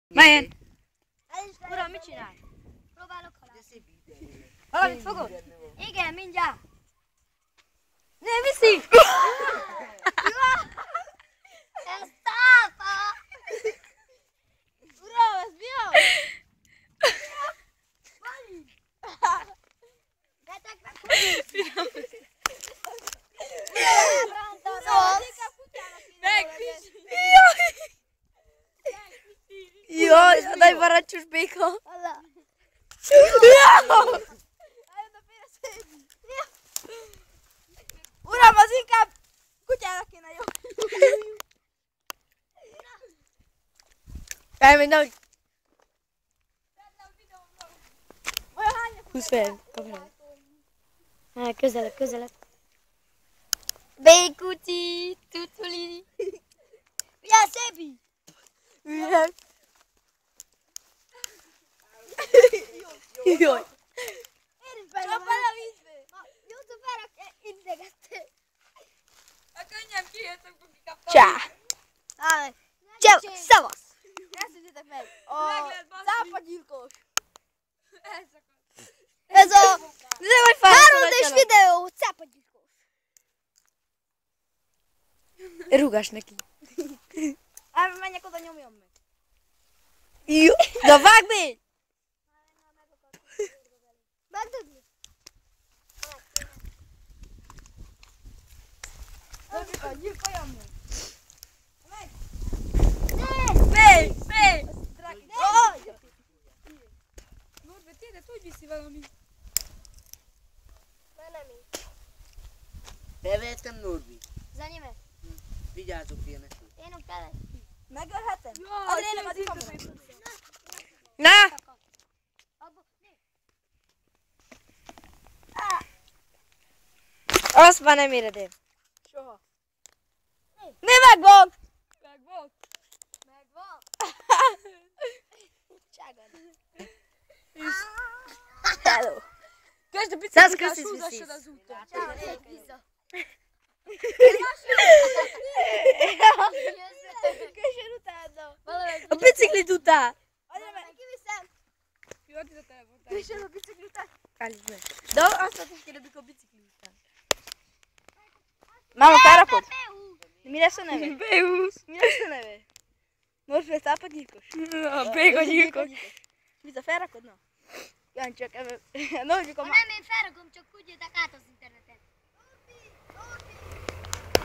Melyen? Uram, mit csinálj? Próbálok halászni. Valamit fogod? Igen, mindjárt. Ne, viszi! Ez tápa! Uram, ez mi az? Vetek meg! Jaj, a nagy barancsos béka. Uram, az inkább kutyának kéne jó. Elmegy, nehogy. Húsz fel, kamerát. Közelebb, közelebb. Békuci, tutuli. Milyen szépi? Üljek. Jaj. Én is benne a vízbe. Youtuberok integették. A könnyem kijöttem, kikaptam. Csá. Csá, szavasz. Ezt tudjátok meg. A cápagyilkos. Ez a De vagy 3D-s videó, cápagyilkos. Rúgás neki. Menjek oda, nyomjam meg. Jó. De vágd még! Megdögli. Gyilkoljam meg. Ne! Fej! Norbert, tényleg, hogy viszi valami? Nem én. Bevettem, Norbi. Az enyémet? Vigyázzok ilyenek. Én ott kellett. Megölhetem? Jaj, Azért én nem az ifam. Na! Na! Azt már nem éred el. Soha. Mi megvan? Megvan. Megvan. Cságad. Hello. Kezd a Száz biciklivel, köszi, húzassad viszi. az úton. Ciao, lépj vissza. Kösön utána. Valahogy A biciklit után. kiviszem. Jó, adj a telefont. Kösön a bicikli után. Állítsd meg. De azt is kérdezik a bicikli után. Máma, felrakod? Mi lesz a neve? B20. Mi lesz a neve? Morfél tápagyilkos? A békagyilkos. Mit a felrakod? Na? Jancsak, no, hogy Ha nem, én felrakom, csak küldjétek át az internetre.